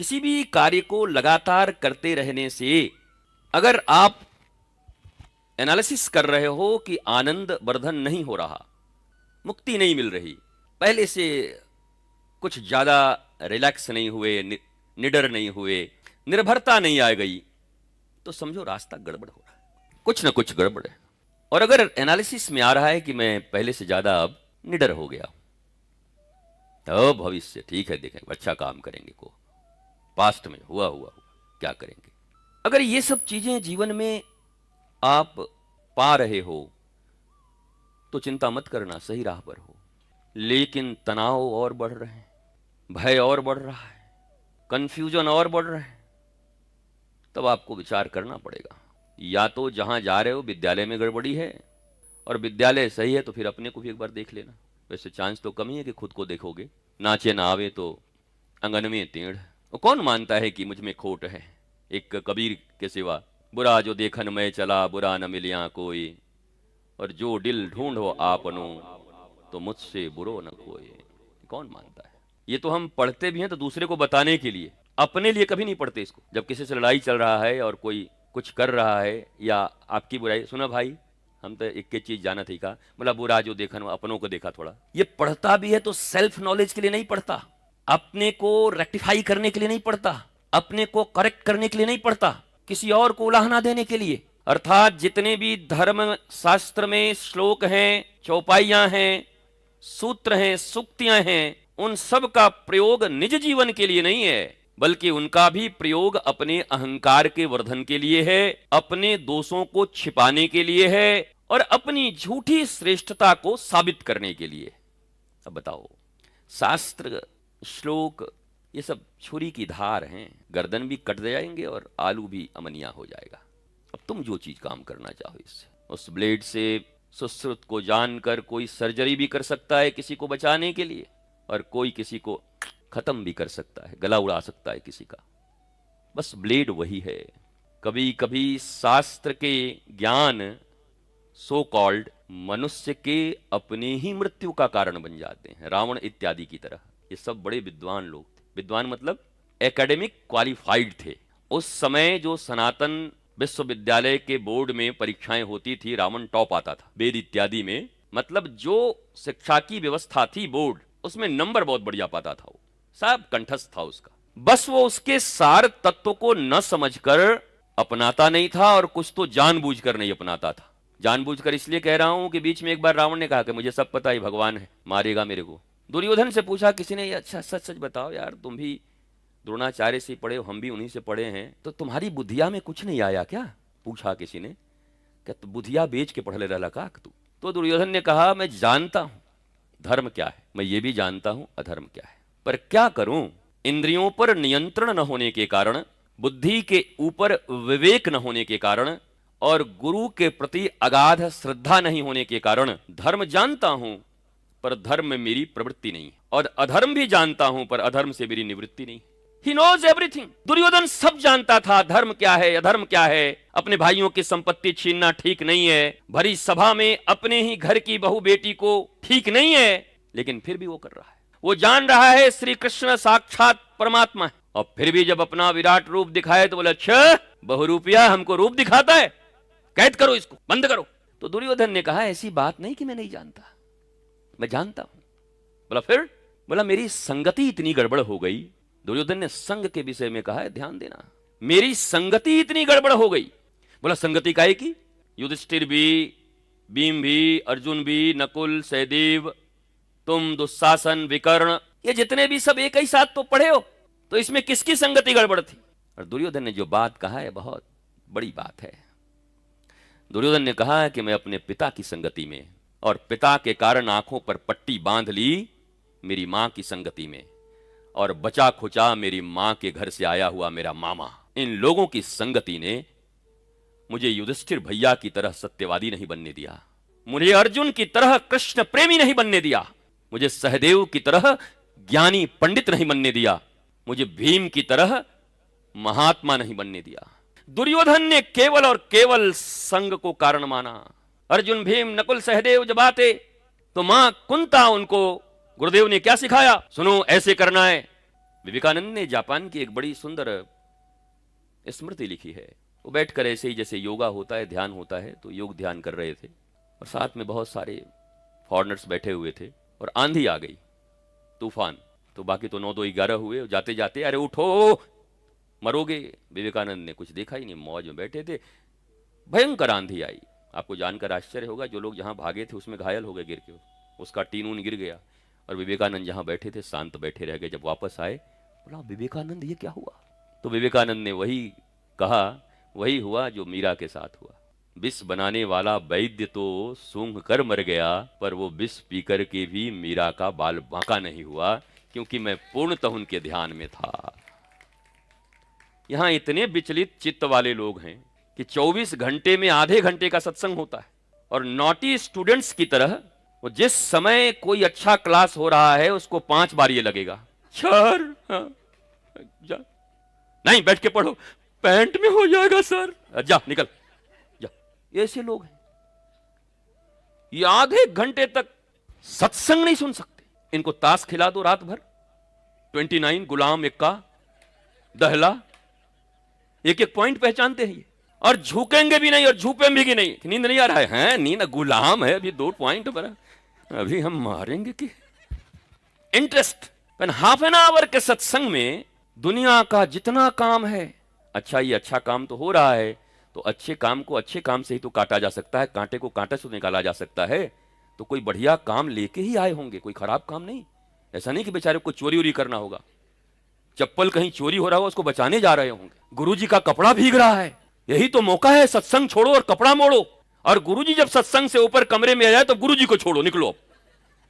किसी भी कार्य को लगातार करते रहने से अगर आप एनालिसिस कर रहे हो कि आनंद वर्धन नहीं हो रहा, मुक्ति नहीं मिल रही, पहले से कुछ ज्यादा रिलैक्स नहीं हुए, निडर नहीं हुए, निर्भरता नहीं आ गई, तो समझो रास्ता गड़बड़ हो रहा है, कुछ ना कुछ गड़बड़ है। और अगर एनालिसिस में आ रहा है कि मैं पहले से ज्यादा अब निडर हो गया, तो भविष्य ठीक है, देखेंगे, अच्छा काम करेंगे, को पास्ट में हुआ क्या करेंगे। अगर ये सब चीजें जीवन में आप पा रहे हो तो चिंता मत करना, सही राह पर हो। लेकिन तनाव और बढ़ रहे हैं, भय और बढ़ रहा है, कंफ्यूजन और बढ़ रहा है, तब आपको विचार करना पड़ेगा। या तो जहां जा रहे हो विद्यालय में गड़बड़ी है, और विद्यालय सही है तो फिर अपने को भी एक बार देख लेना। वैसे चांस तो कम ही है कि खुद को देखोगे। नाचे ना आवे तो अंगन में टेढ़, कौन मानता है कि मुझ में खोट है। एक कबीर के सिवा बुरा जो देखन में चला, बुरा न मिलिया कोई, और जो दिल ढूंढो आपनो तो मुझसे बुरो न कोई। कौन मानता है। ये तो हम पढ़ते भी हैं तो दूसरे को बताने के लिए, अपने लिए कभी नहीं पढ़ते इसको। जब किसी से लड़ाई चल रहा है और कोई कुछ कर रहा है या आपकी बुराई, सुना भाई हम तो एक चीज जाना थी का, बोला बुरा जो देखा अपनों को देखा थोड़ा। ये पढ़ता भी है तो सेल्फ नॉलेज के लिए नहीं पढ़ता, अपने को रेक्टिफाई करने के लिए नहीं पढ़ता, अपने को करेक्ट करने के लिए नहीं पढ़ता, किसी और को उलाहना देने के लिए। अर्थात जितने भी धर्म शास्त्र में श्लोक हैं, चौपाइयां हैं, सूत्र हैं, सूक्तियां हैं, उन सब का प्रयोग निज जीवन के लिए नहीं है, बल्कि उनका भी प्रयोग अपने अहंकार के वर्धन के लिए है, अपने दोषों को छिपाने के लिए है, और अपनी झूठी श्रेष्ठता को साबित करने के लिए। अब बताओ, शास्त्र श्लोक ये सब छुरी की धार हैं, गर्दन भी कट जाएंगे और आलू भी अमनिया हो जाएगा। अब तुम जो चीज काम करना चाहो इससे, उस ब्लेड से सुश्रुत को जानकर कोई सर्जरी भी कर सकता है किसी को बचाने के लिए, और कोई किसी को खत्म भी कर सकता है, गला उड़ा सकता है किसी का। बस ब्लेड वही है। कभी कभी शास्त्र के ज्ञान सो कॉल्ड मनुष्य के अपने ही मृत्यु का कारण बन जाते हैं, रावण इत्यादि की तरह। ये सब बड़े विद्वान लोग थे, विद्वान मतलब एकेडमिक क्वालिफाइड थे। उस समय जो सनातन विश्वविद्यालय के बोर्ड में परीक्षाएं होती थी, रावण टॉप आता था वेद इत्यादि में। मतलब जो शिक्षा की व्यवस्था थी बोर्ड, उसमें नंबर बहुत बढ़िया पाता था, वो सब कंठस्थ था उसका। बस वो उसके सार तत्व को न समझकर अपनाता नहीं था, और कुछ तो जानबूझकर नहीं अपनाता था। जानबूझकर इसलिए कह रहा हूं कि बीच में एक बार रावण ने कहा कि मुझे सब पता है, भगवान है, मारेगा मेरे को। दुर्योधन से पूछा किसी ने, अच्छा सच सच बताओ यार, तुम भी द्रोणाचार्य से पढ़े हो, हम भी उन्हीं से पढ़े हैं, तो तुम्हारी बुद्धिया में कुछ नहीं आया क्या? पूछा किसी ने, क्या तो बुद्धिया बेच के पढ़ ले रहा का तू? तो दुर्योधन ने कहा, मैं जानता हूं धर्म क्या है, मैं ये भी जानता हूं अधर्म क्या है, पर क्या करूं, इंद्रियों पर नियंत्रण न होने के कारण, बुद्धि के ऊपर विवेक न होने के कारण, और गुरु के प्रति अगाध श्रद्धा नहीं होने के कारण धर्म जानता हूं पर धर्म में मेरी प्रवृत्ति नहीं, और अधर्म भी जानता हूं पर अधर्म से मेरी निवृत्ति नहीं। He knows everything। दुर्योधन सब जानता था, धर्म क्या है, अधर्म क्या है, अपने भाइयों की संपत्ति छीनना ठीक नहीं है, भरी सभा में अपने ही घर की बहू बेटी को ठीक नहीं है, लेकिन फिर भी वो कर रहा है। वो जान रहा है श्री कृष्ण साक्षात परमात्मा है, और फिर भी जब अपना विराट रूप दिखाए तो बोला, अच्छा बहुरूपिया हमको रूप दिखाता है, कैद करो इसको, बंद करो। तो दुर्योधन ने कहा, ऐसी बात नहीं कि मैं नहीं जानता, मैं जानता हूं। बोला फिर? बोला मेरी संगति इतनी गड़बड़ हो गई। दुर्योधन ने संग के विषय में कहा है, ध्यान देना, मेरी संगति इतनी गड़बड़ हो गई। बोला संगति काहे की? युधिष्ठिर भी, भीम भी, अर्जुन भी, नकुल, सहदेव, तुम, दुशासन, विकर्ण, ये जितने भी सब एक ही साथ तो पढ़े हो, तो इसमें किसकी संगति गड़बड़ थी? और दुर्योधन ने जो बात कहा है बहुत बड़ी बात है। दुर्योधन ने कहा कि मैं अपने पिता की संगति में, और पिता के कारण आंखों पर पट्टी बांध ली मेरी मां की संगति में, और बचा खुचा मेरी मां के घर से आया हुआ मेरा मामा, इन लोगों की संगति ने मुझे युधिष्ठिर भैया की तरह सत्यवादी नहीं बनने दिया, मुझे अर्जुन की तरह कृष्ण प्रेमी नहीं बनने दिया, मुझे सहदेव की तरह ज्ञानी पंडित नहीं बनने दिया, मुझे भीम की तरह महात्मा नहीं बनने दिया। दुर्योधन ने केवल और केवल संग को कारण माना। अर्जुन, भीम, नकुल, सहदेव जब आते तो मां कुंता, उनको गुरुदेव ने क्या सिखाया? सुनो ऐसे करना है, विवेकानंद ने जापान की एक बड़ी सुंदर स्मृति लिखी है। वो बैठकर ऐसे ही जैसे योगा होता है, ध्यान होता है, तो योग ध्यान कर रहे थे और साथ में बहुत सारे फॉरेनर्स बैठे हुए थे और आंधी आ गई, तूफान। तो बाकी तो 9 2 11 हुए, जाते जाते अरे उठो मरोगे। विवेकानंद ने कुछ देखा ही नहीं, मौज में बैठे थे। भयंकर आंधी आई। आपको जानकर आश्चर्य होगा, जो लोग जहां भागे थे उसमें घायल हो गए गिर के, उसका टीन ऊन गिर गया और विवेकानंद जहां बैठे थे शांत बैठे रह गए। जब वापस आए बोला विवेकानंद ये क्या हुआ? तो विवेकानंद ने वही कहा, वही हुआ जो मीरा के साथ हुआ। विष बनाने वाला वैद्य तो सूंघ कर मर गया, पर वो विष पीकर के भी मीरा का बाल बांका नहीं हुआ, क्योंकि मैं पूर्णतः उनके ध्यान में था। यहां इतने विचलित चित्त वाले लोग हैं कि 24 घंटे में आधे घंटे का सत्संग होता है और नॉटी स्टूडेंट्स की तरह वो जिस समय कोई अच्छा क्लास हो रहा है उसको 5 बार ये लगेगा, सर जा नहीं बैठ के पढ़ो, पैंट में हो जाएगा सर, जा निकल जा। ऐसे लोग हैं, ये आधे घंटे तक सत्संग नहीं सुन सकते। इनको ताश खिला दो रात भर, 29 गुलाम इक्का दहला, एक एक पॉइंट पहचानते हैं ये, और झुकेंगे भी नहीं और झूपेंगे भी नहीं। नींद नहीं आ रहा है नींद गुलाम है, अभी 2 पॉइंट पर अभी हम मारेंगे कि इंटरेस्ट। हाफ एन आवर के सत्संग में दुनिया का जितना काम है, अच्छा ये अच्छा काम तो हो रहा है, तो अच्छे काम को अच्छे काम से ही तो काटा जा सकता है, कांटे को कांटे से निकाला जा सकता है। तो कोई बढ़िया काम लेके ही आए होंगे, कोई खराब काम नहीं। ऐसा नहीं कि बेचारे को चोरी उरी करना होगा, चप्पल कहीं चोरी हो रहा हो उसको बचाने जा रहे होंगे। गुरुजी का कपड़ा भीग रहा है, यही तो मौका है, सत्संग छोड़ो और कपड़ा मोड़ो। और गुरुजी जब सत्संग से ऊपर कमरे में आ जाए तो गुरुजी को छोड़ो, निकलो।